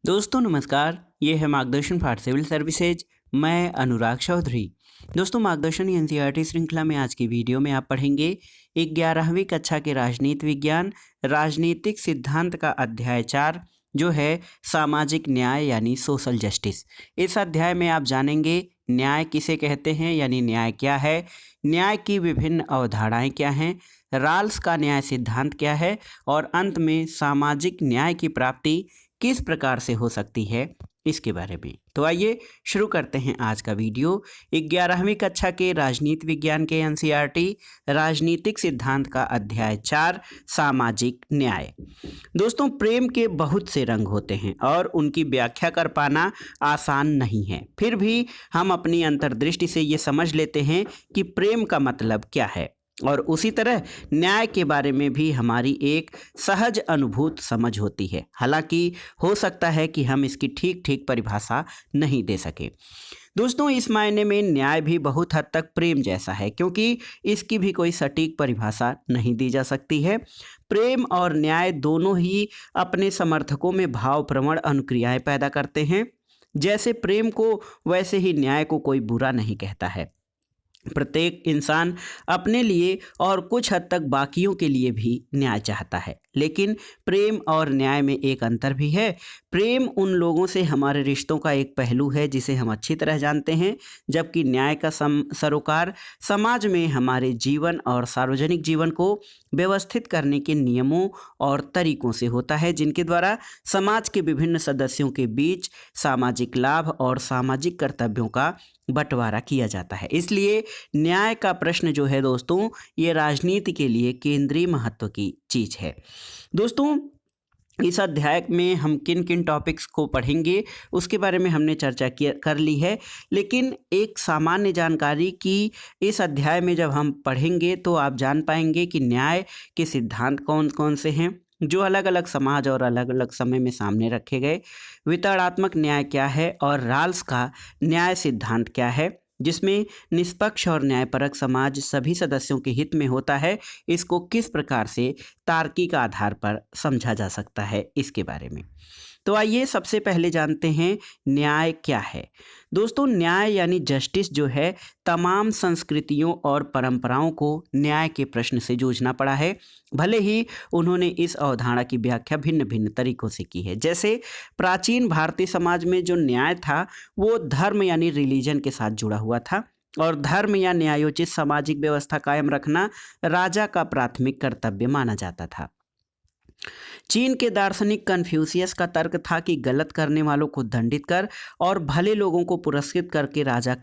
दोस्तों नमस्कार, ये है मार्गदर्शन फॉर सिविल सर्विसेज। मैं अनुराग चौधरी। दोस्तों मार्गदर्शन एनसीईआरटी श्रृंखला में आज की वीडियो में आप पढ़ेंगे 11वीं कक्षा के राजनीति विज्ञान राजनीतिक सिद्धांत का अध्याय 4 जो है सामाजिक न्याय यानी सोशल जस्टिस। इस अध्याय में आप जानेंगे न्याय किसे कहते हैं यानी न्याय क्या है, न्याय की विभिन्न अवधारणाएं क्या हैं, राल्स का न्याय सिद्धांत क्या है और अंत में सामाजिक न्याय की प्राप्ति किस प्रकार से हो सकती है इसके बारे में। तो आइए शुरू करते हैं आज का वीडियो। 11वीं कक्षा के राजनीति विज्ञान के एनसीईआरटी राजनीतिक सिद्धांत का अध्याय 4 सामाजिक न्याय। दोस्तों प्रेम के बहुत से रंग होते हैं और उनकी व्याख्या कर पाना आसान नहीं है। फिर भी हम अपनी अंतर्दृष्टि से ये समझ लेते हैं कि प्रेम का मतलब क्या है और उसी तरह न्याय के बारे में भी हमारी एक सहज अनुभूत समझ होती है। हालांकि हो सकता है कि हम इसकी ठीक ठीक परिभाषा नहीं दे सके। दोस्तों इस मायने में न्याय भी बहुत हद तक प्रेम जैसा है क्योंकि इसकी भी कोई सटीक परिभाषा नहीं दी जा सकती है। प्रेम और न्याय दोनों ही अपने समर्थकों में भावप्रवण अनुक्रियाएं पैदा करते हैं। जैसे प्रेम को वैसे ही न्याय को कोई बुरा नहीं कहता है। प्रत्येक इंसान अपने लिए और कुछ हद तक बाकियों के लिए भी न्याय चाहता है, लेकिन प्रेम और न्याय में एक अंतर भी है। प्रेम उन लोगों से हमारे रिश्तों का एक पहलू है जिसे हम अच्छी तरह जानते हैं, जबकि न्याय का सरोकार समाज में हमारे जीवन और सार्वजनिक जीवन को व्यवस्थित करने के नियमों और तरीकों से होता है, जिनके द्वारा समाज के विभिन्न सदस्यों के बीच सामाजिक लाभ और सामाजिक कर्तव्यों का बंटवारा किया जाता है। इसलिए न्याय का प्रश्न जो है दोस्तों, ये राजनीति के लिए केंद्रीय महत्व की चीज है। दोस्तों इस अध्याय में हम किन किन टॉपिक्स को पढ़ेंगे उसके बारे में हमने चर्चा कर ली है, लेकिन एक सामान्य जानकारी कि इस अध्याय में जब हम पढ़ेंगे तो आप जान पाएंगे कि न्याय के सिद्धांत कौन कौन से हैं जो अलग अलग समाज और अलग अलग समय में सामने रखे गए, वितरणात्मक न्याय क्या है और राल्स का न्याय सिद्धांत क्या है जिसमें निष्पक्ष और न्यायपरक समाज सभी सदस्यों के हित में होता है, इसको किस प्रकार से तार्किक आधार पर समझा जा सकता है इसके बारे में। तो आइए सबसे पहले जानते हैं न्याय क्या है। दोस्तों न्याय यानी जस्टिस जो है तमाम संस्कृतियों और परंपराओं को न्याय के प्रश्न से जूझना पड़ा है, भले ही उन्होंने इस अवधारणा की व्याख्या भिन्न भिन्न तरीकों से की है। जैसे प्राचीन भारतीय समाज में जो न्याय था वो धर्म यानी रिलीजन के साथ जुड़ा हुआ था और धर्म या न्यायोचित सामाजिक व्यवस्था कायम रखना राजा का प्राथमिक कर्तव्य माना जाता था। चीन के दार्शनिक कन्फ्यूशियस का तर्क था कि गलत करने वालों को दंडित कर और भले लोगों को पुरस्कृत करके राजा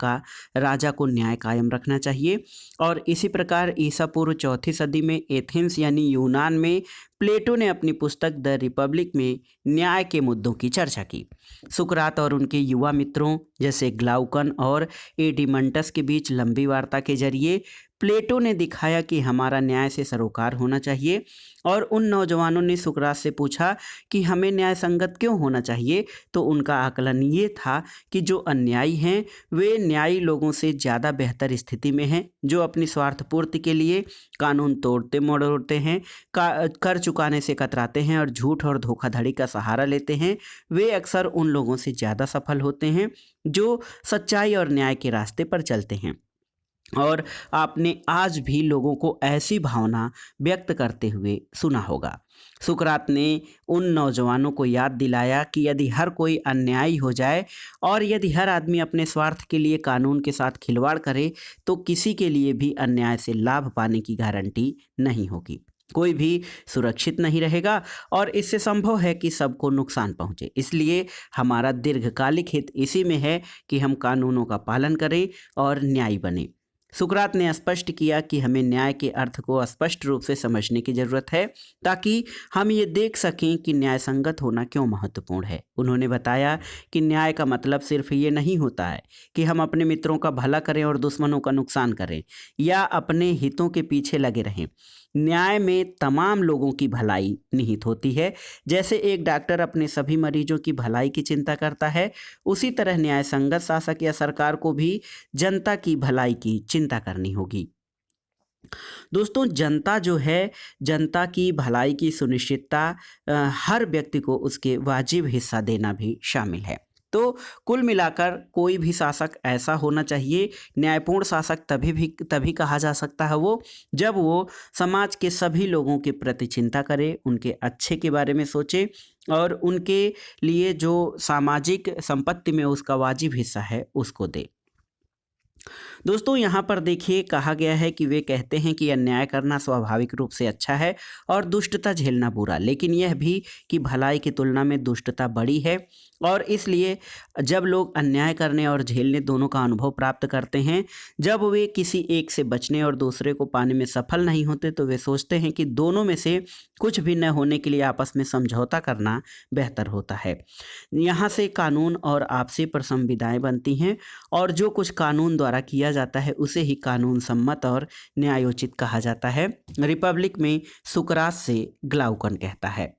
को न्याय कायम रखना चाहिए। और इसी प्रकार ईसा पूर्व 4वीं सदी में एथेंस यानी यूनान में प्लेटो ने अपनी पुस्तक द रिपब्लिक में न्याय के मुद्दों की चर्चा की। सुकरात और उनके युवा मित्रों जैसे ग्लाउकन और एडिमंटस के बीच लंबी वार्ता के जरिए प्लेटो ने दिखाया कि हमारा न्याय से सरोकार होना चाहिए और उन नौजवानों ने सुकरात से पूछा कि हमें न्याय संगत क्यों होना चाहिए, तो उनका आकलन ये था कि जो अन्यायी हैं वे न्यायी लोगों से ज़्यादा बेहतर स्थिति में हैं, जो अपनी स्वार्थ पूर्ति के लिए कानून तोड़ते मरोड़ते हैं, कर चुकाने से कतराते हैं और झूठ और धोखाधड़ी का सहारा लेते हैं, वे अक्सर उन लोगों से ज़्यादा सफल होते हैं जो सच्चाई और न्याय के रास्ते पर चलते हैं। और आपने आज भी लोगों को ऐसी भावना व्यक्त करते हुए सुना होगा। सुकरात ने उन नौजवानों को याद दिलाया कि यदि हर कोई अन्यायी हो जाए और यदि हर आदमी अपने स्वार्थ के लिए कानून के साथ खिलवाड़ करे तो किसी के लिए भी अन्याय से लाभ पाने की गारंटी नहीं होगी, कोई भी सुरक्षित नहीं रहेगा और इससे संभव है कि सबको नुकसान पहुंचे। इसलिए हमारा दीर्घकालिक हित इसी में है कि हम कानूनों का पालन करें और न्यायी बने। सुकरात ने स्पष्ट किया कि हमें न्याय के अर्थ को स्पष्ट रूप से समझने की जरूरत है ताकि हम ये देख सकें कि न्याय संगत होना क्यों महत्वपूर्ण है। उन्होंने बताया कि न्याय का मतलब सिर्फ ये नहीं होता है कि हम अपने मित्रों का भला करें और दुश्मनों का नुकसान करें या अपने हितों के पीछे लगे रहें। न्याय में तमाम लोगों की भलाई निहित होती है। जैसे एक डॉक्टर अपने सभी मरीजों की भलाई की चिंता करता है, उसी तरह न्याय संगत शासक या सरकार को भी जनता की भलाई की चिंता करनी होगी। दोस्तों जनता जो है, जनता की भलाई की सुनिश्चितता हर व्यक्ति को उसके वाजिब हिस्सा देना भी शामिल है। तो कुल मिलाकर कोई भी शासक ऐसा होना चाहिए, न्यायपूर्ण शासक तभी कहा जा सकता है वो, जब वो समाज के सभी लोगों के प्रति चिंता करे, उनके अच्छे के बारे में सोचे और उनके लिए जो सामाजिक संपत्ति में उसका वाजिब हिस्सा है उसको दे। दोस्तों यहाँ पर देखिए कहा गया है कि वे कहते हैं कि अन्याय करना स्वाभाविक रूप से अच्छा है और दुष्टता झेलना बुरा, लेकिन यह भी कि भलाई की तुलना में दुष्टता बड़ी है और इसलिए जब लोग अन्याय करने और झेलने दोनों का अनुभव प्राप्त करते हैं, जब वे किसी एक से बचने और दूसरे को पाने में सफल नहीं होते, तो वे सोचते हैं कि दोनों में से कुछ भी न होने के लिए आपस में समझौता करना बेहतर होता है। यहाँ से कानून और आपसी पर संविदाएं बनती हैं और जो कुछ कानून द्वारा किया जाता है उसे ही कानून सम्मत और न्यायोचित कहा जाता है। रिपब्लिक में सुकरात से ग्लाउकन कहता है।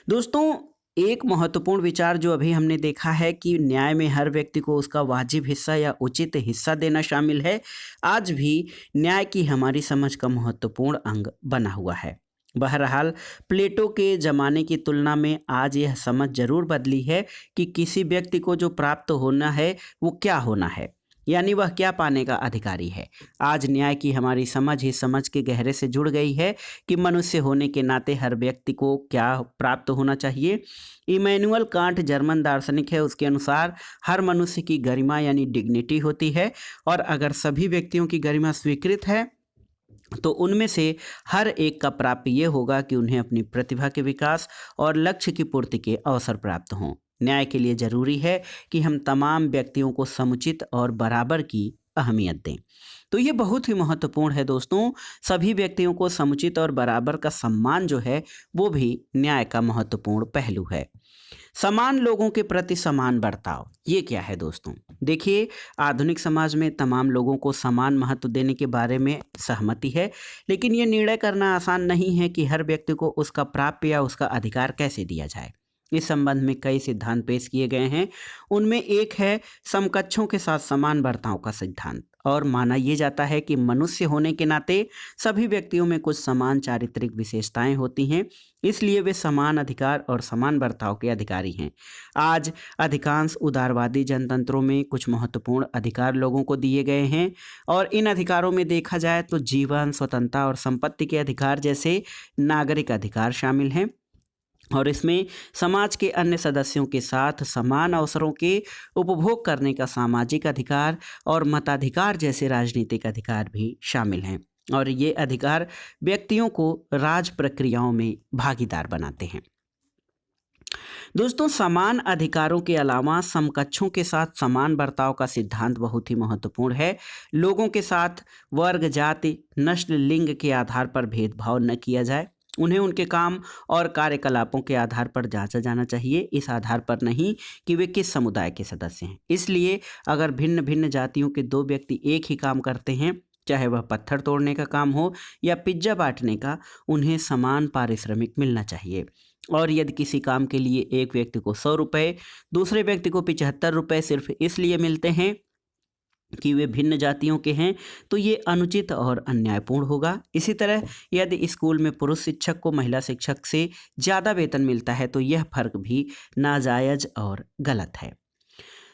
दोस्तों एक महत्वपूर्ण विचार जो अभी हमने देखा है कि न्याय में हर व्यक्ति को उसका वाजिब हिस्सा या उचित हिस्सा देना शामिल है, आज भी न्याय की हमारी समझ का महत्वपूर्ण अंग बना हुआ है। बहरहाल प्लेटो के ज़माने की तुलना में आज यह समझ जरूर बदली है कि किसी व्यक्ति को जो प्राप्त होना है वो क्या होना है, यानी वह क्या पाने का अधिकारी है। आज न्याय की हमारी समझ ही समझ के गहरे से जुड़ गई है कि मनुष्य होने के नाते हर व्यक्ति को क्या प्राप्त होना चाहिए। इमैनुअल कांट जर्मन दार्शनिक है, उसके अनुसार हर मनुष्य की गरिमा यानी डिग्निटी होती है और अगर सभी व्यक्तियों की गरिमा स्वीकृत है तो उनमें से हर एक का प्राप्य ये होगा कि उन्हें अपनी प्रतिभा के विकास और लक्ष्य की पूर्ति के अवसर प्राप्त हों। न्याय के लिए जरूरी है कि हम तमाम व्यक्तियों को समुचित और बराबर की अहमियत दें। तो ये बहुत ही महत्वपूर्ण है दोस्तों, सभी व्यक्तियों को समुचित और बराबर का सम्मान जो है वो भी न्याय का महत्वपूर्ण पहलू है। समान लोगों के प्रति समान बर्ताव, ये क्या है दोस्तों? देखिए आधुनिक समाज में तमाम लोगों को समान महत्व देने के बारे में सहमति है, लेकिन ये निर्णय करना आसान नहीं है कि हर व्यक्ति को उसका प्राप्य या उसका अधिकार कैसे दिया जाए। इस संबंध में कई सिद्धांत पेश किए गए हैं। उनमें एक है समकक्षों के साथ समान बर्ताव का सिद्धांत, और माना यह जाता है कि मनुष्य होने के नाते सभी व्यक्तियों में कुछ समान चारित्रिक विशेषताएं होती हैं, इसलिए वे समान अधिकार और समान बर्ताव के अधिकारी हैं। आज अधिकांश उदारवादी जनतंत्रों में कुछ महत्वपूर्ण अधिकार लोगों को दिए गए हैं और इन अधिकारों में देखा जाए तो जीवन, स्वतंत्रता और संपत्ति के अधिकार जैसे नागरिक अधिकार शामिल हैं और इसमें समाज के अन्य सदस्यों के साथ समान अवसरों के उपभोग करने का सामाजिक अधिकार और मताधिकार जैसे राजनीतिक अधिकार भी शामिल हैं और ये अधिकार व्यक्तियों को राज प्रक्रियाओं में भागीदार बनाते हैं। दोस्तों समान अधिकारों के अलावा समकक्षों के साथ समान बर्ताव का सिद्धांत बहुत ही महत्वपूर्ण है। लोगों के साथ वर्ग, जाति, नस्ल, लिंग के आधार पर भेदभाव न किया जाए। उन्हें उनके काम और कार्यकलापों के आधार पर जांचा जाना चाहिए, इस आधार पर नहीं कि वे किस समुदाय के सदस्य हैं। इसलिए अगर भिन्न भिन्न जातियों के दो व्यक्ति एक ही काम करते हैं, चाहे वह पत्थर तोड़ने का काम हो या पिज्जा बांटने का, उन्हें समान पारिश्रमिक मिलना चाहिए। और यदि किसी काम के लिए एक व्यक्ति को 100 रुपये, दूसरे व्यक्ति को 75 रुपये सिर्फ इसलिए मिलते हैं कि वे भिन्न जातियों के हैं, तो ये अनुचित और अन्यायपूर्ण होगा। इसी तरह यदि स्कूल में पुरुष शिक्षक को महिला शिक्षक से ज़्यादा वेतन मिलता है तो यह फर्क भी नाजायज और गलत है।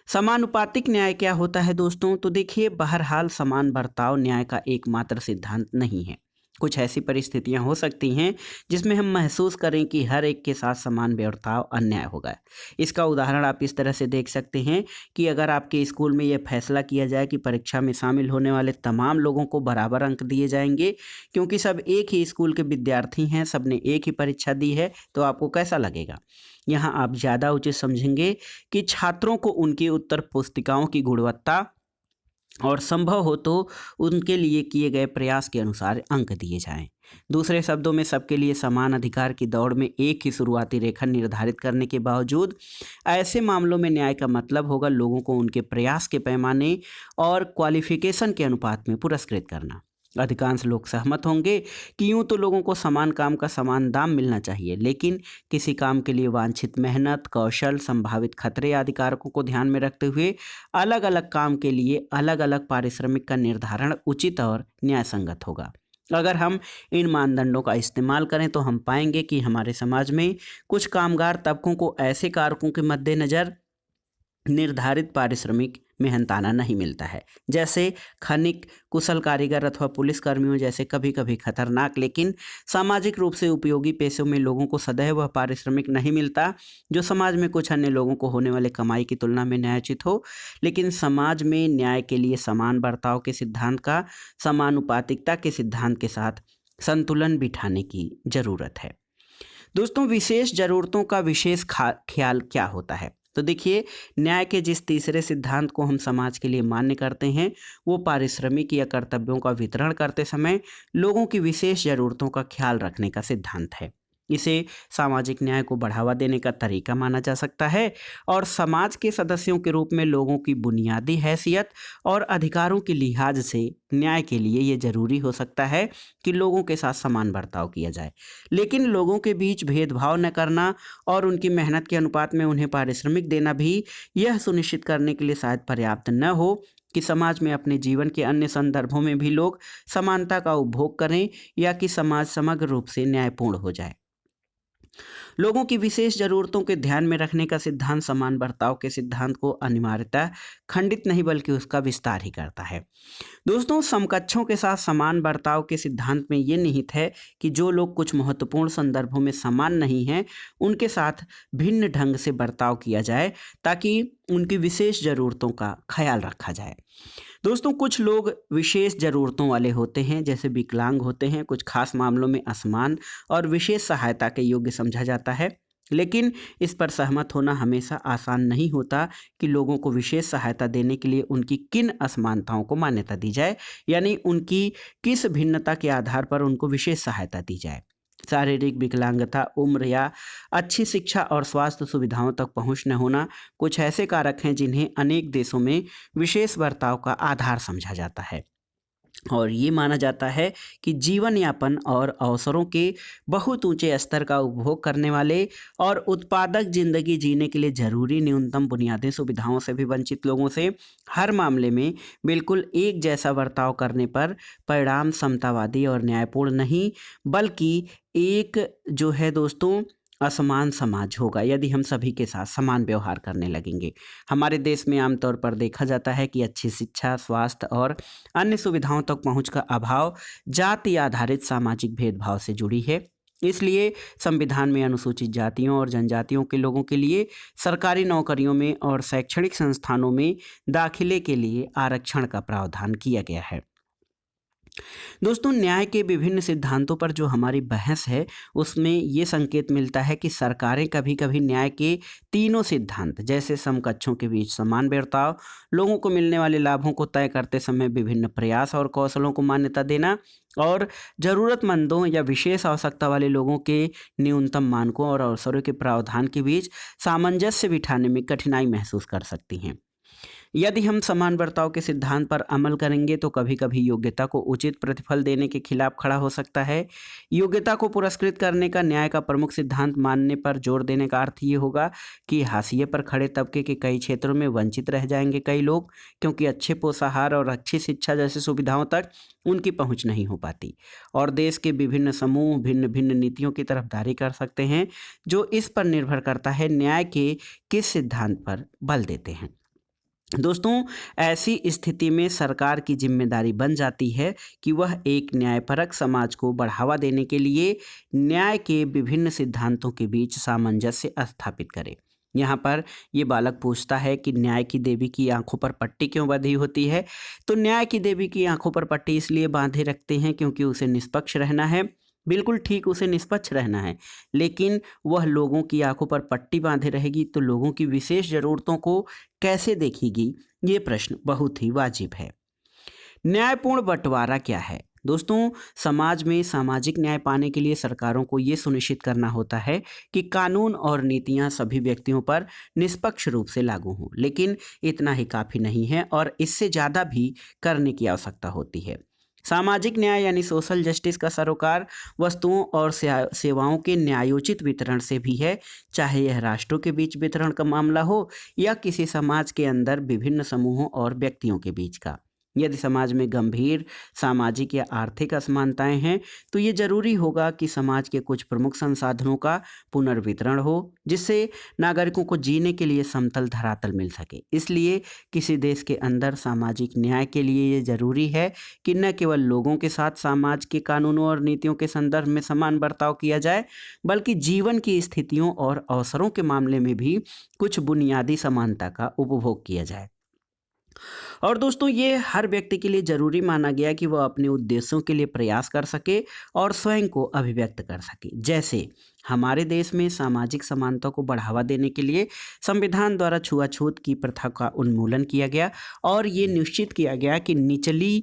समानुपातिक न्याय क्या होता है दोस्तों? तो देखिए बहरहाल समान बर्ताव न्याय का एकमात्र सिद्धांत नहीं है। कुछ ऐसी परिस्थितियां हो सकती हैं जिसमें हम महसूस करें कि हर एक के साथ समान बर्ताव अन्याय होगा। इसका उदाहरण आप इस तरह से देख सकते हैं कि अगर आपके स्कूल में यह फैसला किया जाए कि परीक्षा में शामिल होने वाले तमाम लोगों को बराबर अंक दिए जाएंगे क्योंकि सब एक ही स्कूल के विद्यार्थी हैं, सबने एक ही परीक्षा दी है, तो आपको कैसा लगेगा? यहाँ आप ज़्यादा उचित समझेंगे कि छात्रों को उनकी उत्तर पुस्तिकाओं की गुणवत्ता और संभव हो तो उनके लिए किए गए प्रयास के अनुसार अंक दिए जाएं। दूसरे शब्दों में सबके लिए समान अधिकार की दौड़ में एक ही शुरुआती रेखा निर्धारित करने के बावजूद ऐसे मामलों में न्याय का मतलब होगा लोगों को उनके प्रयास के पैमाने और क्वालिफिकेशन के अनुपात में पुरस्कृत करना। अधिकांश लोग सहमत होंगे कि यूं तो लोगों को समान काम का समान दाम मिलना चाहिए, लेकिन किसी काम के लिए वांछित मेहनत, कौशल, संभावित खतरे आदि कारकों को ध्यान में रखते हुए अलग अलग काम के लिए अलग अलग पारिश्रमिक का निर्धारण उचित और न्यायसंगत होगा। अगर हम इन मानदंडों का इस्तेमाल करें तो हम पाएंगे कि हमारे समाज में कुछ कामगार तबकों को ऐसे कारकों के मद्देनजर निर्धारित पारिश्रमिक मेहनताना नहीं मिलता है, जैसे खनिक, कुशल कारीगर अथवा पुलिस कर्मियों जैसे कभी कभी खतरनाक लेकिन सामाजिक रूप से उपयोगी पेशों में लोगों को सदैव वह पारिश्रमिक नहीं मिलता जो समाज में कुछ अन्य लोगों को होने वाले कमाई की तुलना में न्यायोचित हो। लेकिन समाज में न्याय के लिए समान बर्ताव के सिद्धांत का समानुपातिकता के सिद्धांत के साथ संतुलन बिठाने की जरूरत है। दोस्तों, विशेष ज़रूरतों का विशेष ख्याल क्या होता है? तो देखिए, न्याय के जिस तीसरे सिद्धांत को हम समाज के लिए मान्य करते हैं वो पारिश्रमिक या कर्तव्यों का वितरण करते समय लोगों की विशेष ज़रूरतों का ख्याल रखने का सिद्धांत है। इसे सामाजिक न्याय को बढ़ावा देने का तरीका माना जा सकता है और समाज के सदस्यों के रूप में लोगों की बुनियादी हैसियत और अधिकारों के लिहाज से न्याय के लिए ये जरूरी हो सकता है कि लोगों के साथ समान बर्ताव किया जाए, लेकिन लोगों के बीच भेदभाव न करना और उनकी मेहनत के अनुपात में उन्हें पारिश्रमिक देना भी यह सुनिश्चित करने के लिए शायद पर्याप्त न हो कि समाज में अपने जीवन के अन्य संदर्भों में भी लोग समानता का उपभोग करें या कि समाज समग्र रूप से न्यायपूर्ण हो जाए। लोगों की विशेष जरूरतों के ध्यान में रखने का सिद्धांत समान बर्ताव के सिद्धांत को अनिवार्यतः खंडित नहीं बल्कि उसका विस्तार ही करता है। दोस्तों, समकक्षों के साथ समान बर्ताव के सिद्धांत में ये निहित है कि जो लोग कुछ महत्वपूर्ण संदर्भों में समान नहीं हैं उनके साथ भिन्न ढंग से बर्ताव किया जाए ताकि उनकी विशेष ज़रूरतों का ख्याल रखा जाए। दोस्तों, कुछ लोग विशेष ज़रूरतों वाले होते हैं, जैसे विकलांग होते हैं, कुछ खास मामलों में असमान और विशेष सहायता के योग्य समझा जाता है। लेकिन इस पर सहमत होना हमेशा आसान नहीं होता कि लोगों को विशेष सहायता देने के लिए उनकी किन असमानताओं को मान्यता दी जाए, यानी उनकी किस भिन्नता के आधार पर उनको विशेष सहायता दी जाए। शारीरिक विकलांगता, उम्र या अच्छी शिक्षा और स्वास्थ्य सुविधाओं तक पहुंच न होना कुछ ऐसे कारक हैं जिन्हें अनेक देशों में विशेष बर्ताव का आधार समझा जाता है और ये माना जाता है कि जीवन यापन और अवसरों के बहुत ऊंचे स्तर का उपभोग करने वाले और उत्पादक जिंदगी जीने के लिए जरूरी न्यूनतम बुनियादी सुविधाओं से भी वंचित लोगों से हर मामले में बिल्कुल एक जैसा बर्ताव करने पर परिणाम समतावादी और न्यायपूर्ण नहीं बल्कि एक जो है दोस्तों असमान समाज होगा यदि हम सभी के साथ समान व्यवहार करने लगेंगे। हमारे देश में आमतौर पर देखा जाता है कि अच्छी शिक्षा, स्वास्थ्य और अन्य सुविधाओं तक पहुंच का अभाव जाति आधारित सामाजिक भेदभाव से जुड़ी है। इसलिए संविधान में अनुसूचित जातियों और जनजातियों के लोगों के लिए सरकारी नौकरियों में और शैक्षणिक संस्थानों में दाखिले के लिए आरक्षण का प्रावधान किया गया है। दोस्तों, न्याय के विभिन्न सिद्धांतों पर जो हमारी बहस है उसमें ये संकेत मिलता है कि सरकारें कभी कभी न्याय के तीनों सिद्धांत जैसे समकक्षों के बीच समान बर्ताव, लोगों को मिलने वाले लाभों को तय करते समय विभिन्न प्रयास और कौशलों को मान्यता देना और जरूरतमंदों या विशेष आवश्यकता वाले लोगों के न्यूनतम मानकों और अवसरों के प्रावधान के बीच सामंजस्य बिठाने में कठिनाई महसूस कर सकती हैं। यदि हम समान बर्ताव के सिद्धांत पर अमल करेंगे तो कभी कभी योग्यता को उचित प्रतिफल देने के खिलाफ खड़ा हो सकता है। योग्यता को पुरस्कृत करने का न्याय का प्रमुख सिद्धांत मानने पर जोर देने का अर्थ ये होगा कि हाशिए पर खड़े तबके के कई क्षेत्रों में वंचित रह जाएंगे कई लोग, क्योंकि अच्छे पोषाहार और अच्छी शिक्षा जैसी सुविधाओं तक उनकी पहुंच नहीं हो पाती और देश के विभिन्न समूह भिन्न भिन्न नीतियों की तरफदारी कर सकते हैं जो इस पर निर्भर करता है न्याय के किस सिद्धांत पर बल देते हैं। दोस्तों, ऐसी स्थिति में सरकार की जिम्मेदारी बन जाती है कि वह एक न्यायपरक समाज को बढ़ावा देने के लिए न्याय के विभिन्न सिद्धांतों के बीच सामंजस्य स्थापित करे। यहाँ पर ये बालक पूछता है कि न्याय की देवी की आंखों पर पट्टी क्यों बंधी होती है? तो न्याय की देवी की आंखों पर पट्टी इसलिए बांधे रखते हैं क्योंकि उसे निष्पक्ष रहना है। बिल्कुल ठीक, उसे निष्पक्ष रहना है, लेकिन वह लोगों की आंखों पर पट्टी बांधे रहेगी तो लोगों की विशेष जरूरतों को कैसे देखेगी? ये प्रश्न बहुत ही वाजिब है। न्यायपूर्ण बंटवारा क्या है? दोस्तों, समाज में सामाजिक न्याय पाने के लिए सरकारों को ये सुनिश्चित करना होता है कि कानून और नीतियां सभी व्यक्तियों पर निष्पक्ष रूप से लागू हों, लेकिन इतना ही काफ़ी नहीं है और इससे ज़्यादा भी करने की आवश्यकता होती है। सामाजिक न्याय यानी सोशल जस्टिस का सरोकार वस्तुओं और सेवाओं के न्यायोचित वितरण से भी है, चाहे यह राष्ट्रों के बीच वितरण का मामला हो या किसी समाज के अंदर विभिन्न समूहों और व्यक्तियों के बीच का। यदि समाज में गंभीर सामाजिक या आर्थिक असमानताएं हैं तो ये जरूरी होगा कि समाज के कुछ प्रमुख संसाधनों का पुनर्वितरण हो, जिससे नागरिकों को जीने के लिए समतल धरातल मिल सके। इसलिए किसी देश के अंदर सामाजिक न्याय के लिए ये जरूरी है कि न केवल लोगों के साथ समाज के कानूनों और नीतियों के संदर्भ में समान बर्ताव किया जाए, बल्कि जीवन की स्थितियों और अवसरों के मामले में भी कुछ बुनियादी समानता का उपभोग किया जाए। और दोस्तों, ये हर व्यक्ति के लिए ज़रूरी माना गया कि वह अपने उद्देश्यों के लिए प्रयास कर सके और स्वयं को अभिव्यक्त कर सके। जैसे हमारे देश में सामाजिक समानता को बढ़ावा देने के लिए संविधान द्वारा छुआछूत की प्रथा का उन्मूलन किया गया और ये निश्चित किया गया कि निचली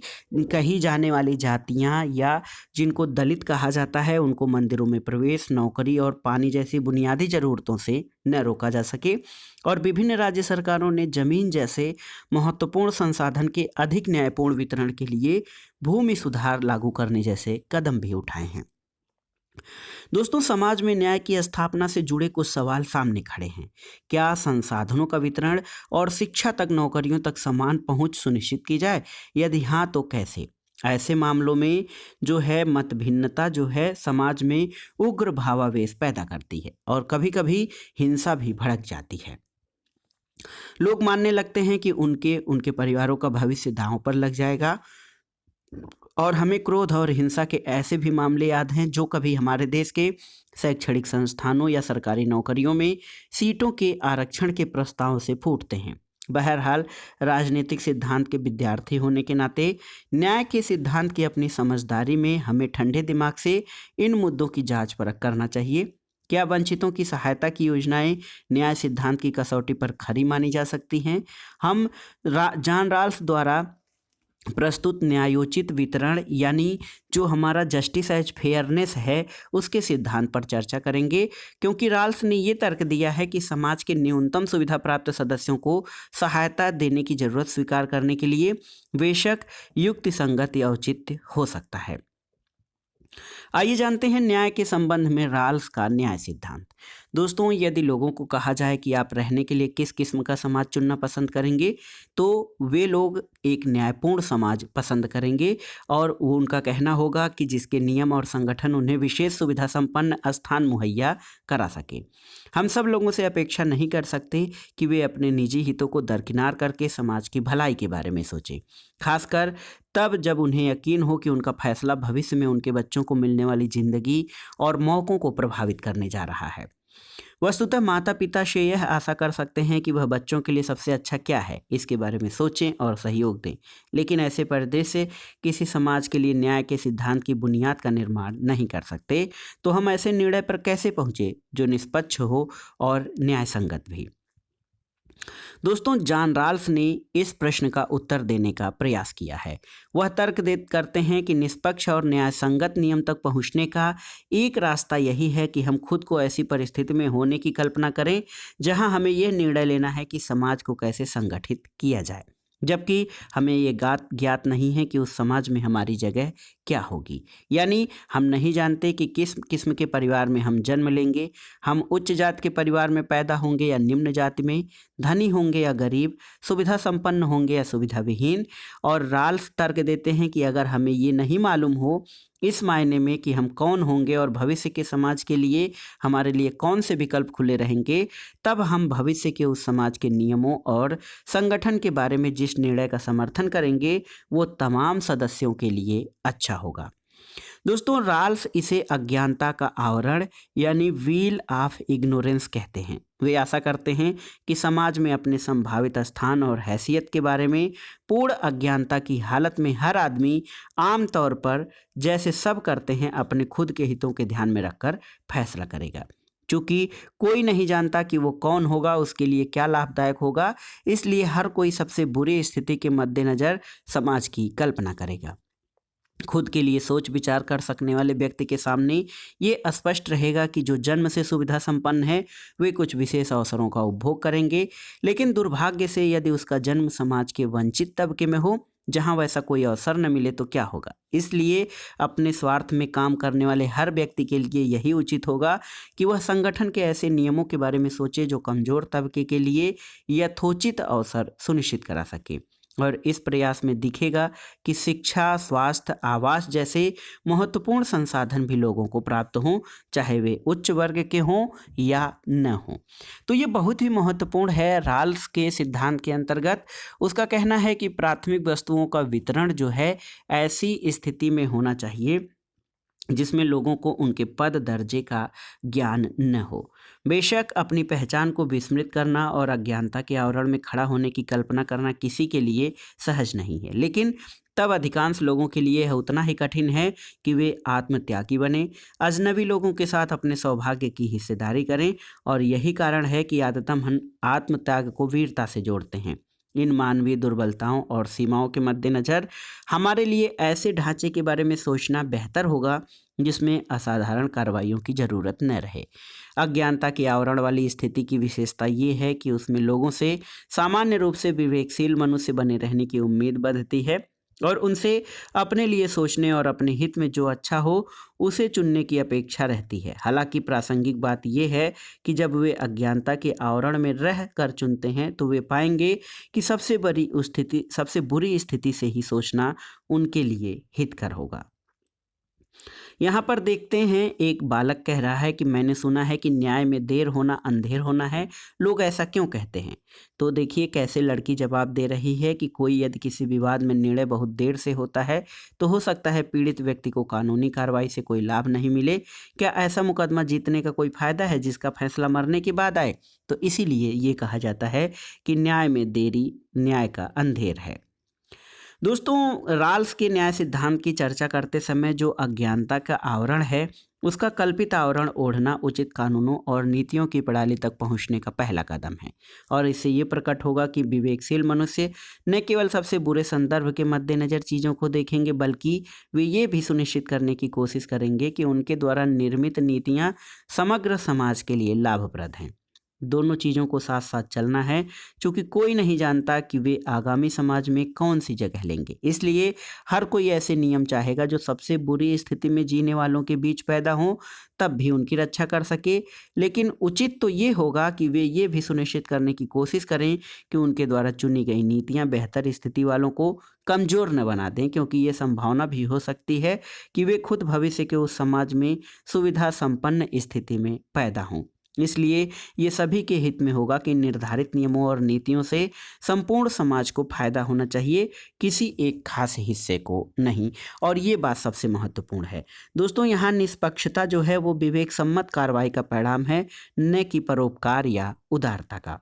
कही जाने वाली जातियां या जिनको दलित कहा जाता है उनको मंदिरों में प्रवेश, नौकरी और पानी जैसी बुनियादी ज़रूरतों से न रोका जा सके। और विभिन्न राज्य सरकारों ने जमीन जैसे महत्वपूर्ण संसाधन के अधिक न्यायपूर्ण वितरण के लिए भूमि सुधार लागू करने जैसे कदम भी उठाए हैं। दोस्तों, समाज में न्याय की स्थापना से जुड़े कुछ सवाल सामने खड़े हैं। क्या संसाधनों का वितरण और शिक्षा तक, नौकरियों तक समान पहुंच सुनिश्चित की जाए? यदि हाँ तो कैसे? ऐसे मामलों में जो है मत भिन्नता जो है समाज में उग्र भावावेश पैदा करती है और कभी कभी हिंसा भी भड़क जाती है। लोग मानने लगते हैं कि उनके परिवारों का भविष्य दांव पर लग जाएगा। और हमें क्रोध और हिंसा के ऐसे भी मामले याद हैं जो कभी हमारे देश के शैक्षणिक संस्थानों या सरकारी नौकरियों में सीटों के आरक्षण के प्रस्ताव से फूटते हैं। बहरहाल, राजनीतिक सिद्धांत के विद्यार्थी होने के नाते न्याय के सिद्धांत की अपनी समझदारी में हमें ठंडे दिमाग से इन मुद्दों की जांच परख करना चाहिए। क्या वंचितों की सहायता की योजनाएं न्याय सिद्धांत की कसौटी पर खरी मानी जा सकती हैं? हम जॉन राल्स द्वारा प्रस्तुत न्यायोचित वितरण यानी जो हमारा जस्टिस एज फेयरनेस है उसके सिद्धांत पर चर्चा करेंगे, क्योंकि राल्स ने ये तर्क दिया है कि समाज के न्यूनतम सुविधा प्राप्त सदस्यों को सहायता देने की जरूरत स्वीकार करने के लिए बेशक युक्तिसंगत या औचित्य हो सकता है। आइए जानते हैं न्याय के संबंध में राल्स का न्याय सिद्धांत। दोस्तों, यदि लोगों को कहा जाए कि आप रहने के लिए किस किस्म का समाज चुनना पसंद करेंगे तो वे लोग एक न्यायपूर्ण समाज पसंद करेंगे और वो उनका कहना होगा कि जिसके नियम और संगठन उन्हें विशेष सुविधा संपन्न स्थान मुहैया करा सके। हम सब लोगों से अपेक्षा नहीं कर सकते कि वे अपने निजी हितों को दरकिनार करके समाज की भलाई के बारे में सोचें, खासकर तब जब उन्हें यकीन हो कि उनका फैसला भविष्य में उनके बच्चों को मिलने वाली जिंदगी और मौकों को प्रभावित करने जा रहा है। वस्तुतः माता पिता से यह आशा कर सकते हैं कि वह बच्चों के लिए सबसे अच्छा क्या है इसके बारे में सोचें और सहयोग दें, लेकिन ऐसे परिदृश्य किसी समाज के लिए न्याय के सिद्धांत की बुनियाद का निर्माण नहीं कर सकते। तो हम ऐसे निर्णय पर कैसे पहुंचे जो निष्पक्ष हो और न्याय संगत भी? दोस्तों, जॉन राल्स ने इस प्रश्न का उत्तर देने का प्रयास किया है। वह तर्क करते हैं कि निष्पक्ष और न्यायसंगत नियम तक पहुंचने का एक रास्ता यही है कि हम खुद को ऐसी परिस्थिति में होने की कल्पना करें जहां हमें यह निर्णय लेना है कि समाज को कैसे संगठित किया जाए, जबकि हमें ये ज्ञात नहीं है कि उस समाज में हमारी जगह क्या होगी। यानी हम नहीं जानते कि किस किस्म के परिवार में हम जन्म लेंगे, हम उच्च जाति के परिवार में पैदा होंगे या निम्न जाति में, धनी होंगे या गरीब, सुविधा संपन्न होंगे या सुविधा विहीन। और राल्स तर्क देते हैं कि अगर हमें ये नहीं मालूम हो इस मायने में कि हम कौन होंगे और भविष्य के समाज के लिए हमारे लिए कौन से विकल्प खुले रहेंगे, तब हम भविष्य के उस समाज के नियमों और संगठन के बारे में जिस निर्णय का समर्थन करेंगे वो तमाम सदस्यों के लिए अच्छा होगा। दोस्तों, राल्स इसे अज्ञानता का आवरण यानी व्हील ऑफ इग्नोरेंस कहते हैं। वे आशा करते हैं कि समाज में अपने संभावित स्थान और हैसियत के बारे में पूर्ण अज्ञानता की हालत में हर आदमी आमतौर पर, जैसे सब करते हैं, अपने खुद के हितों के ध्यान में रखकर फैसला करेगा। चूँकि कोई नहीं जानता कि वो कौन होगा, उसके लिए क्या लाभदायक होगा, इसलिए हर कोई सबसे बुरी स्थिति के मद्देनज़र समाज की कल्पना करेगा। खुद के लिए सोच विचार कर सकने वाले व्यक्ति के सामने ये स्पष्ट रहेगा कि जो जन्म से सुविधा संपन्न है वे कुछ विशेष अवसरों का उपभोग करेंगे, लेकिन दुर्भाग्य से यदि उसका जन्म समाज के वंचित तबके में हो जहां वैसा कोई अवसर न मिले तो क्या होगा। इसलिए अपने स्वार्थ में काम करने वाले हर व्यक्ति के लिए यही उचित होगा कि वह संगठन के ऐसे नियमों के बारे में सोचे जो कमजोर तबके के लिए यथोचित अवसर सुनिश्चित करा सके। और इस प्रयास में दिखेगा कि शिक्षा, स्वास्थ्य, आवास जैसे महत्वपूर्ण संसाधन भी लोगों को प्राप्त हों, चाहे वे उच्च वर्ग के हों या न हों। तो ये बहुत ही महत्वपूर्ण है राल्स के सिद्धांत के अंतर्गत। उसका कहना है कि प्राथमिक वस्तुओं का वितरण जो है ऐसी स्थिति में होना चाहिए जिसमें लोगों को उनके पद दर्जे का ज्ञान न हो। बेशक अपनी पहचान को विस्मृत करना और अज्ञानता के आवरण में खड़ा होने की कल्पना करना किसी के लिए सहज नहीं है, लेकिन तब अधिकांश लोगों के लिए यह उतना ही कठिन है कि वे आत्मत्यागी बने, अजनबी लोगों के साथ अपने सौभाग्य की हिस्सेदारी करें। और यही कारण है कि आदतन हम आत्मत्याग को वीरता से जोड़ते हैं। इन मानवीय दुर्बलताओं और सीमाओं के मद्देनज़र हमारे लिए ऐसे ढांचे के बारे में सोचना बेहतर होगा जिसमें असाधारण कार्रवाइयों की ज़रूरत न रहे। अज्ञानता के आवरण वाली स्थिति की विशेषता ये है कि उसमें लोगों से सामान्य रूप से विवेकशील मनुष्य बने रहने की उम्मीद बढ़ती है और उनसे अपने लिए सोचने और अपने हित में जो अच्छा हो उसे चुनने की अपेक्षा रहती है। हालांकि प्रासंगिक बात यह है कि जब वे अज्ञानता के आवरण में रह कर चुनते हैं तो वे पाएंगे कि सबसे बुरी स्थिति से ही सोचना उनके लिए हितकर होगा। यहाँ पर देखते हैं एक बालक कह रहा है कि मैंने सुना है कि न्याय में देर होना अंधेर होना है, लोग ऐसा क्यों कहते हैं। तो देखिए कैसे लड़की जवाब दे रही है कि कोई यदि किसी विवाद में निर्णय बहुत देर से होता है तो हो सकता है पीड़ित व्यक्ति को कानूनी कार्रवाई से कोई लाभ नहीं मिले। क्या ऐसा मुकदमा जीतने का कोई फायदा है जिसका फैसला मरने के बाद आए। तो इसीलिए ये कहा जाता है कि न्याय में देरी न्याय का अंधेर है। दोस्तों राल्स के न्याय सिद्धांत की चर्चा करते समय जो अज्ञानता का आवरण है उसका कल्पित आवरण ओढ़ना उचित कानूनों और नीतियों की प्रणाली तक पहुंचने का पहला कदम है। और इससे ये प्रकट होगा कि विवेकशील मनुष्य न केवल सबसे बुरे संदर्भ के मद्देनज़र चीज़ों को देखेंगे बल्कि वे ये भी सुनिश्चित करने की कोशिश करेंगे कि उनके द्वारा निर्मित नीतियाँ समग्र समाज के लिए लाभप्रद हैं। दोनों चीज़ों को साथ साथ चलना है क्योंकि कोई नहीं जानता कि वे आगामी समाज में कौन सी जगह लेंगे। इसलिए हर कोई ऐसे नियम चाहेगा जो सबसे बुरी स्थिति में जीने वालों के बीच पैदा हों, तब भी उनकी रक्षा कर सके। लेकिन उचित तो ये होगा कि वे ये भी सुनिश्चित करने की कोशिश करें कि उनके द्वारा चुनी गई नीतियां बेहतर स्थिति वालों को कमज़ोर न बना दें, क्योंकि ये संभावना भी हो सकती है कि वे खुद भविष्य के उस समाज में सुविधा संपन्न स्थिति में पैदा हों। इसलिए ये सभी के हित में होगा कि निर्धारित नियमों और नीतियों से संपूर्ण समाज को फायदा होना चाहिए, किसी एक खास हिस्से को नहीं। और ये बात सबसे महत्वपूर्ण है दोस्तों। यहाँ निष्पक्षता जो है वो विवेक सम्मत कार्रवाई का परिणाम है, न कि परोपकार या उदारता का।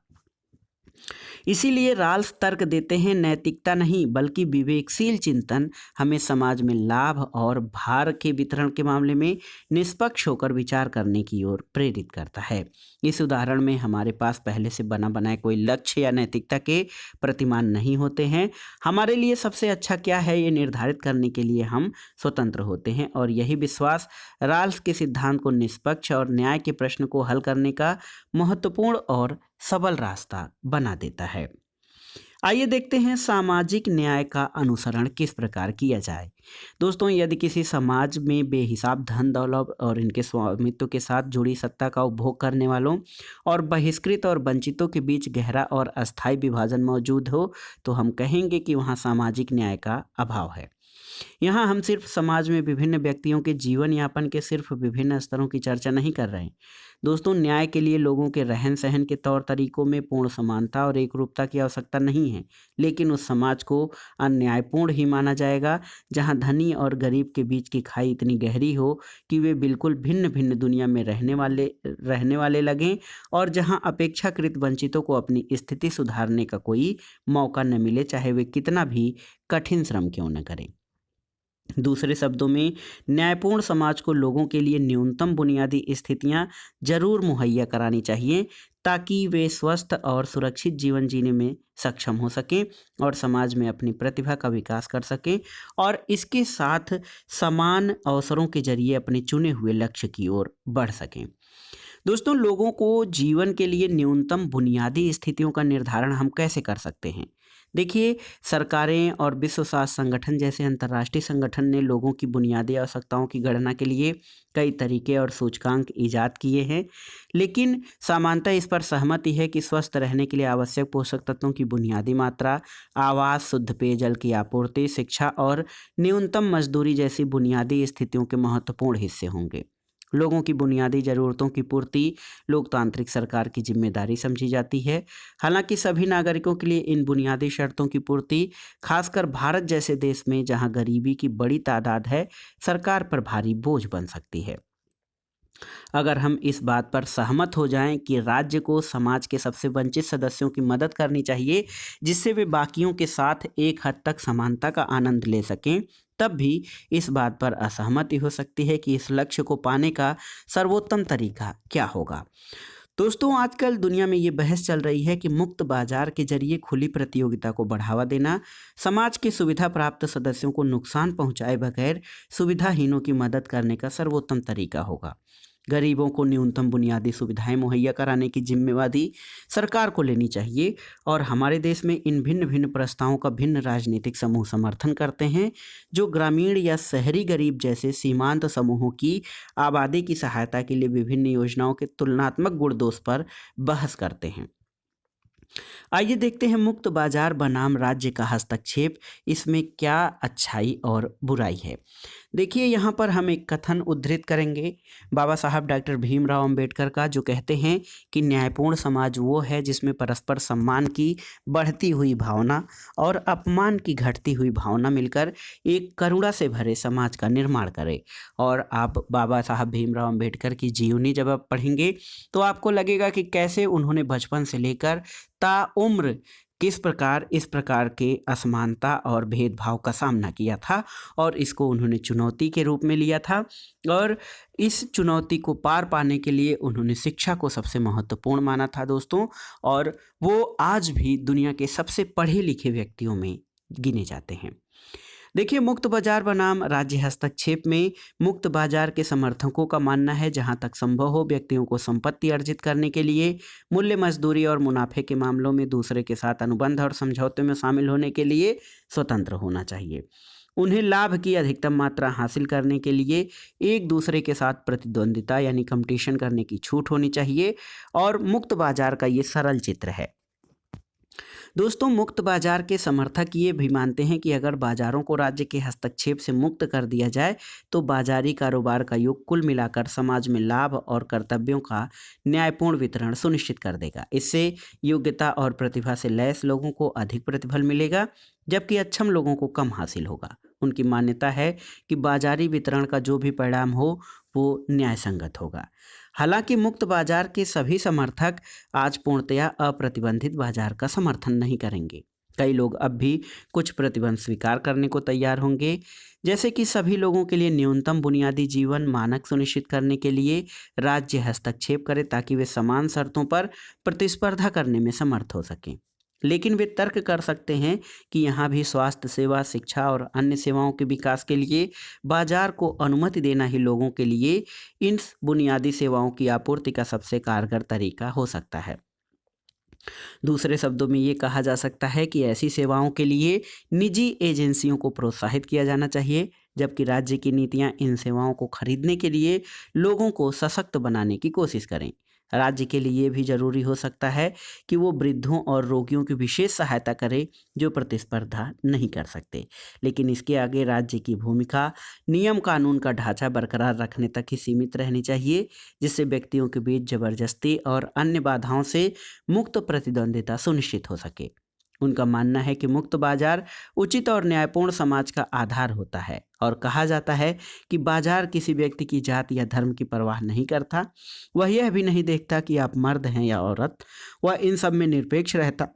इसीलिए राल्स तर्क देते हैं नैतिकता नहीं बल्कि विवेकशील चिंतन हमें समाज में लाभ और भार के वितरण के मामले में निष्पक्ष होकर विचार करने की ओर प्रेरित करता है। इस उदाहरण में हमारे पास पहले से बना बनाए कोई लक्ष्य या नैतिकता के प्रतिमान नहीं होते हैं। हमारे लिए सबसे अच्छा क्या है ये निर्धारित करने के लिए हम स्वतंत्र होते हैं। और यही विश्वास राल्स के सिद्धांत को निष्पक्ष और न्याय के प्रश्न को हल करने का महत्वपूर्ण और सबल रास्ता बना देता है। आइए देखते हैं सामाजिक न्याय का अनुसरण किस प्रकार किया जाए। दोस्तों यदि किसी समाज में बेहिसाब धन दौलत और इनके स्वामित्व के साथ जुड़ी सत्ता का उपभोग करने वालों और बहिष्कृत और वंचितों के बीच गहरा और अस्थायी विभाजन मौजूद हो तो हम कहेंगे कि वहाँ सामाजिक न्याय का अभाव है। यहाँ हम सिर्फ समाज में विभिन्न व्यक्तियों के जीवन यापन के सिर्फ विभिन्न स्तरों की चर्चा नहीं कर रहे हैं। दोस्तों न्याय के लिए लोगों के रहन सहन के तौर तरीकों में पूर्ण समानता और एकरूपता की आवश्यकता नहीं है, लेकिन उस समाज को अन्यायपूर्ण ही माना जाएगा जहाँ धनी और गरीब के बीच की खाई इतनी गहरी हो कि वे बिल्कुल भिन्न भिन्न दुनिया में रहने वाले लगें और जहाँ अपेक्षाकृत वंचितों को अपनी स्थिति सुधारने का कोई मौका न मिले, चाहे वे कितना भी कठिन श्रम क्यों न करें। दूसरे शब्दों में न्यायपूर्ण समाज को लोगों के लिए न्यूनतम बुनियादी स्थितियां जरूर मुहैया करानी चाहिए ताकि वे स्वस्थ और सुरक्षित जीवन जीने में सक्षम हो सकें और समाज में अपनी प्रतिभा का विकास कर सकें और इसके साथ समान अवसरों के जरिए अपने चुने हुए लक्ष्य की ओर बढ़ सकें। दोस्तों, लोगों को जीवन के लिए न्यूनतम बुनियादी स्थितियों का निर्धारण हम कैसे कर सकते हैं? देखिए, सरकारें और विश्व स्वास्थ्य संगठन जैसे अंतर्राष्ट्रीय संगठन ने लोगों की बुनियादी आवश्यकताओं की गणना के लिए कई तरीके और सूचकांक इजाद किए हैं, लेकिन सामान्यतः इस पर सहमति है कि स्वस्थ रहने के लिए आवश्यक पोषक तत्वों की बुनियादी मात्रा, आवास, शुद्ध पेयजल की आपूर्ति, शिक्षा और न्यूनतम मजदूरी जैसी बुनियादी स्थितियों के महत्वपूर्ण हिस्से होंगे। लोगों की बुनियादी ज़रूरतों की पूर्ति लोकतांत्रिक सरकार की जिम्मेदारी समझी जाती है। हालांकि सभी नागरिकों के लिए इन बुनियादी शर्तों की पूर्ति, खासकर भारत जैसे देश में जहां गरीबी की बड़ी तादाद है, सरकार पर भारी बोझ बन सकती है। अगर हम इस बात पर सहमत हो जाएं कि राज्य को समाज के सबसे वंचित सदस्यों की मदद करनी चाहिए, जिससे वे बाकियों के साथ एक हद तक समानता का आनंद ले सकें, तब भी इस बात पर असहमति हो सकती है कि इस लक्ष्य को पाने का सर्वोत्तम तरीका क्या होगा। दोस्तों, आजकल दुनिया में ये बहस चल रही है कि मुक्त बाजार के जरिए खुली प्रतियोगिता को बढ़ावा देना समाज के सुविधा प्राप्त सदस्यों को नुकसान पहुंचाए बगैर सुविधाहीनों की मदद करने का सर्वोत्तम तरीका होगा। गरीबों को न्यूनतम बुनियादी सुविधाएं मुहैया कराने की जिम्मेवारी सरकार को लेनी चाहिए और हमारे देश में इन भिन्न भिन्न प्रस्तावों का भिन्न राजनीतिक समूह समर्थन करते हैं, जो ग्रामीण या शहरी गरीब जैसे सीमांत समूहों की आबादी की सहायता के लिए विभिन्न योजनाओं के तुलनात्मक गुण दोष पर बहस करते हैं। आइए देखते हैं मुक्त बाजार बनाम राज्य का हस्तक्षेप, इसमें क्या अच्छाई और बुराई है। देखिए, यहाँ पर हम एक कथन उद्धृत करेंगे बाबा साहब डॉक्टर भीमराव अंबेडकर का, जो कहते हैं कि न्यायपूर्ण समाज वो है जिसमें परस्पर सम्मान की बढ़ती हुई भावना और अपमान की घटती हुई भावना मिलकर एक करुणा से भरे समाज का निर्माण करे। और आप बाबा साहब भीमराव अंबेडकर की जीवनी जब आप पढ़ेंगे तो आपको लगेगा कि कैसे उन्होंने बचपन से लेकर ताउम्र किस प्रकार इस प्रकार के असमानता और भेदभाव का सामना किया था और इसको उन्होंने चुनौती के रूप में लिया था, और इस चुनौती को पार पाने के लिए उन्होंने शिक्षा को सबसे महत्वपूर्ण माना था दोस्तों, और वो आज भी दुनिया के सबसे पढ़े लिखे व्यक्तियों में गिने जाते हैं। देखिए, मुक्त बाजार बनाम राज्य हस्तक्षेप में मुक्त बाजार के समर्थकों का मानना है जहां तक संभव हो व्यक्तियों को संपत्ति अर्जित करने के लिए मूल्य, मजदूरी और मुनाफे के मामलों में दूसरे के साथ अनुबंध और समझौते में शामिल होने के लिए स्वतंत्र होना चाहिए। उन्हें लाभ की अधिकतम मात्रा हासिल करने के लिए एक दूसरे के साथ प्रतिद्वंदिता यानी कंपटीशन करने की छूट होनी चाहिए, और मुक्त बाजार का ये सरल चित्र है। दोस्तों, मुक्त बाजार के समर्थक ये भी मानते हैं कि अगर बाजारों को राज्य के हस्तक्षेप से मुक्त कर दिया जाए तो बाजारी कारोबार का युग कुल मिलाकर समाज में लाभ और कर्तव्यों का न्यायपूर्ण वितरण सुनिश्चित कर देगा। इससे योग्यता और प्रतिभा से लैस लोगों को अधिक प्रतिफल मिलेगा, जबकि अक्षम लोगों को कम हासिल होगा। उनकी मान्यता है कि बाजारी वितरण का जो भी परिणाम हो वो न्याय संगत होगा। हालांकि मुक्त बाजार के सभी समर्थक आज पूर्णतया अप्रतिबंधित बाजार का समर्थन नहीं करेंगे। कई लोग अब भी कुछ प्रतिबंध स्वीकार करने को तैयार होंगे, जैसे कि सभी लोगों के लिए न्यूनतम बुनियादी जीवन मानक सुनिश्चित करने के लिए राज्य हस्तक्षेप करे ताकि वे समान शर्तों पर प्रतिस्पर्धा करने में समर्थ हो सकें। लेकिन वे तर्क कर सकते हैं कि यहाँ भी स्वास्थ्य सेवा, शिक्षा और अन्य सेवाओं के विकास के लिए बाजार को अनुमति देना ही लोगों के लिए इन बुनियादी सेवाओं की आपूर्ति का सबसे कारगर तरीका हो सकता है। दूसरे शब्दों में ये कहा जा सकता है कि ऐसी सेवाओं के लिए निजी एजेंसियों को प्रोत्साहित किया जाना चाहिए, जबकि राज्य की नीतियां इन सेवाओं को खरीदने के लिए लोगों को सशक्त बनाने की कोशिश करें। राज्य के लिए भी जरूरी हो सकता है कि वो वृद्धों और रोगियों की विशेष सहायता करे जो प्रतिस्पर्धा नहीं कर सकते, लेकिन इसके आगे राज्य की भूमिका नियम कानून का ढांचा बरकरार रखने तक ही सीमित रहनी चाहिए, जिससे व्यक्तियों के बीच जबरदस्ती और अन्य बाधाओं से मुक्त प्रतिद्वंदिता सुनिश्चित हो सके। उनका मानना है कि मुक्त बाजार उचित और न्यायपूर्ण समाज का आधार होता है, और कहा जाता है कि बाजार किसी व्यक्ति की जात या धर्म की परवाह नहीं करता। वह यह भी नहीं देखता कि आप मर्द हैं या औरत, वह इन सब में निरपेक्ष रहता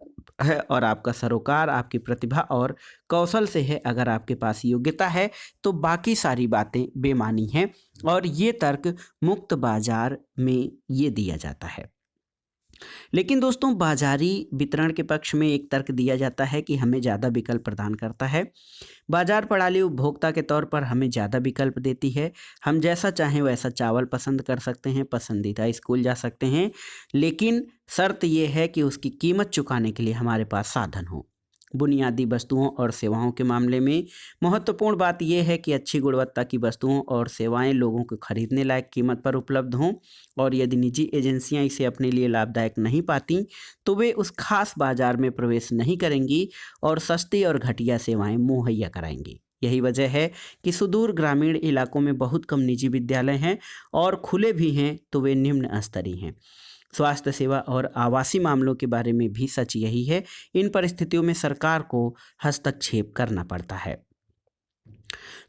है और आपका सरोकार आपकी प्रतिभा और कौशल से है। अगर आपके पास योग्यता है तो बाकी सारी बातें बेमानी हैं, और ये तर्क मुक्त बाजार में ये दिया जाता है। लेकिन दोस्तों बाजारी वितरण के पक्ष में एक तर्क दिया जाता है कि हमें ज़्यादा विकल्प प्रदान करता है। बाजार प्रणाली उपभोक्ता के तौर पर हमें ज़्यादा विकल्प देती है। हम जैसा चाहें वैसा चावल पसंद कर सकते हैं, पसंदीदा स्कूल जा सकते हैं, लेकिन शर्त ये है कि उसकी कीमत चुकाने के लिए हमारे पास साधन हो। बुनियादी वस्तुओं और सेवाओं के मामले में महत्वपूर्ण बात यह है कि अच्छी गुणवत्ता की वस्तुओं और सेवाएं लोगों को खरीदने लायक कीमत पर उपलब्ध हों, और यदि निजी एजेंसियां इसे अपने लिए लाभदायक नहीं पाती तो वे उस खास बाजार में प्रवेश नहीं करेंगी और सस्ती और घटिया सेवाएं मुहैया कराएंगी। यही वजह है कि सुदूर ग्रामीण इलाकों में बहुत कम निजी विद्यालय हैं, और खुले भी हैं तो वे निम्न स्तरीय हैं। स्वास्थ्य सेवा और आवासीय मामलों के बारे में भी सच यही है। इन परिस्थितियों में सरकार को हस्तक्षेप करना पड़ता है।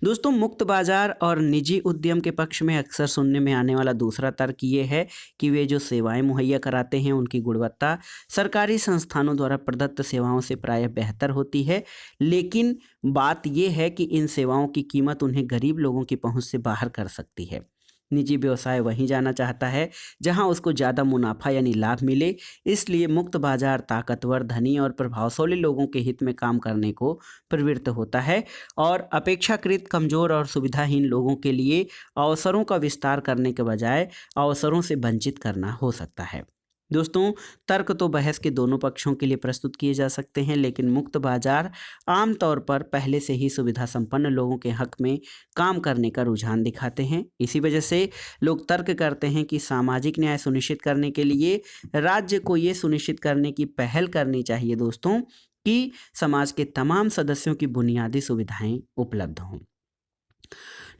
दोस्तों मुक्त बाजार और निजी उद्यम के पक्ष में अक्सर सुनने में आने वाला दूसरा तर्क ये है कि वे जो सेवाएं मुहैया कराते हैं उनकी गुणवत्ता सरकारी संस्थानों द्वारा प्रदत्त सेवाओं से प्रायः बेहतर होती है। लेकिन बात यह है कि इन सेवाओं की कीमत उन्हें गरीब लोगों की पहुंच से बाहर कर सकती है। निजी व्यवसाय वहीं जाना चाहता है जहां उसको ज़्यादा मुनाफा यानी लाभ मिले। इसलिए मुक्त बाजार ताकतवर, धनी और प्रभावशाली लोगों के हित में काम करने को प्रवृत्त होता है, और अपेक्षाकृत कमज़ोर और सुविधाहीन लोगों के लिए अवसरों का विस्तार करने के बजाय अवसरों से वंचित करना हो सकता है। दोस्तों तर्क तो बहस के दोनों पक्षों के लिए प्रस्तुत किए जा सकते हैं, लेकिन मुक्त बाजार आमतौर पर पहले से ही सुविधा संपन्न लोगों के हक में काम करने का रुझान दिखाते हैं। इसी वजह से लोग तर्क करते हैं कि सामाजिक न्याय सुनिश्चित करने के लिए राज्य को ये सुनिश्चित करने की पहल करनी चाहिए दोस्तों कि समाज के तमाम सदस्यों की बुनियादी सुविधाएं उपलब्ध हों।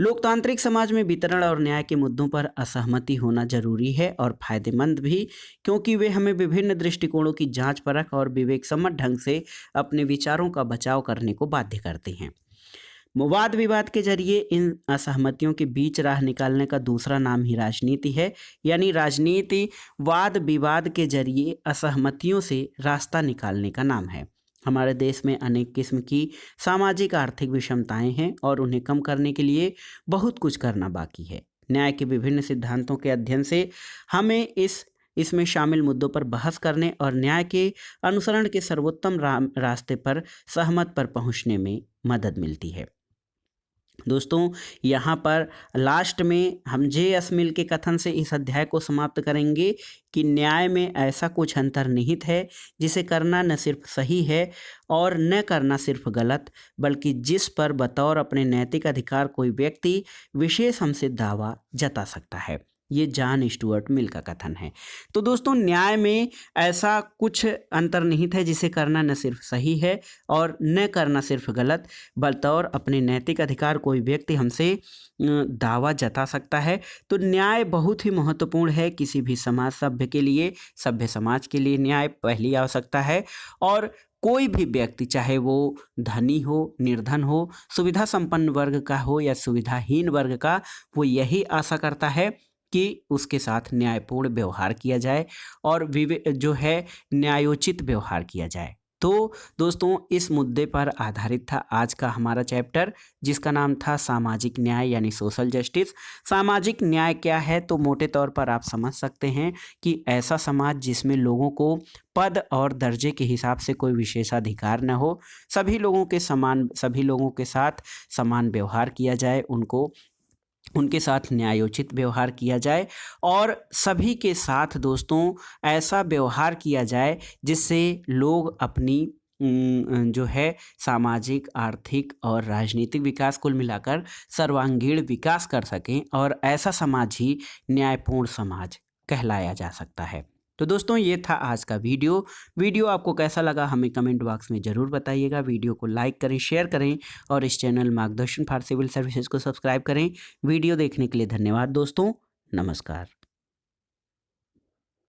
लोकतांत्रिक समाज में वितरण और न्याय के मुद्दों पर असहमति होना जरूरी है और फायदेमंद भी, क्योंकि वे हमें विभिन्न दृष्टिकोणों की जांच परख और विवेक सम्मत ढंग से अपने विचारों का बचाव करने को बाध्य करते हैं। वाद विवाद के जरिए इन असहमतियों के बीच राह निकालने का दूसरा नाम ही राजनीति है। यानी राजनीति वाद विवाद के जरिए असहमतियों से रास्ता निकालने का नाम है। हमारे देश में अनेक किस्म की सामाजिक आर्थिक विषमताएं हैं और उन्हें कम करने के लिए बहुत कुछ करना बाकी है। न्याय के विभिन्न सिद्धांतों के अध्ययन से हमें इसमें शामिल मुद्दों पर बहस करने और न्याय के अनुसरण के सर्वोत्तम रास्ते पर सहमत पर पहुंचने में मदद मिलती है। दोस्तों यहाँ पर लास्ट में हम जे अस्मिल के कथन से इस अध्याय को समाप्त करेंगे कि न्याय में ऐसा कुछ अंतर्निहित है जिसे करना न सिर्फ सही है और न करना सिर्फ गलत, बल्कि जिस पर बतौर अपने नैतिक अधिकार कोई व्यक्ति विशेष हमसे दावा जता सकता है। ये जॉन स्टुअर्ट मिल का कथन है। तो दोस्तों न्याय में ऐसा कुछ अंतर्निहित है जिसे करना न सिर्फ सही है और न करना सिर्फ गलत, बतौर अपने नैतिक अधिकार कोई व्यक्ति हमसे दावा जता सकता है। तो न्याय बहुत ही महत्वपूर्ण है किसी भी समाज सभ्य के लिए। सभ्य समाज के लिए न्याय पहली आवश्यकता है, और कोई भी व्यक्ति चाहे वो धनी हो, निर्धन हो, सुविधा संपन्न वर्ग का हो या सुविधाहीन वर्ग का, वो यही आशा करता है कि उसके साथ न्यायपूर्ण व्यवहार किया जाए और जो है न्यायोचित व्यवहार किया जाए। तो दोस्तों इस मुद्दे पर आधारित था आज का हमारा चैप्टर, जिसका नाम था सामाजिक न्याय यानी सोशल जस्टिस। सामाजिक न्याय क्या है, तो मोटे तौर पर आप समझ सकते हैं कि ऐसा समाज जिसमें लोगों को पद और दर्जे के हिसाब से कोई विशेषाधिकार न हो, सभी लोगों के साथ समान व्यवहार किया जाए, उनके साथ न्यायोचित व्यवहार किया जाए, और सभी के साथ दोस्तों ऐसा व्यवहार किया जाए जिससे लोग अपनी जो है सामाजिक, आर्थिक और राजनीतिक विकास कुल मिलाकर सर्वांगीण विकास कर सकें, और ऐसा समाज ही न्यायपूर्ण समाज कहलाया जा सकता है। तो दोस्तों ये था आज का वीडियो आपको कैसा लगा हमें कमेंट बॉक्स में ज़रूर बताइएगा। वीडियो को लाइक करें, शेयर करें और इस चैनल मार्गदर्शन फॉर सिविल सर्विसेज को सब्सक्राइब करें। वीडियो देखने के लिए धन्यवाद दोस्तों, नमस्कार।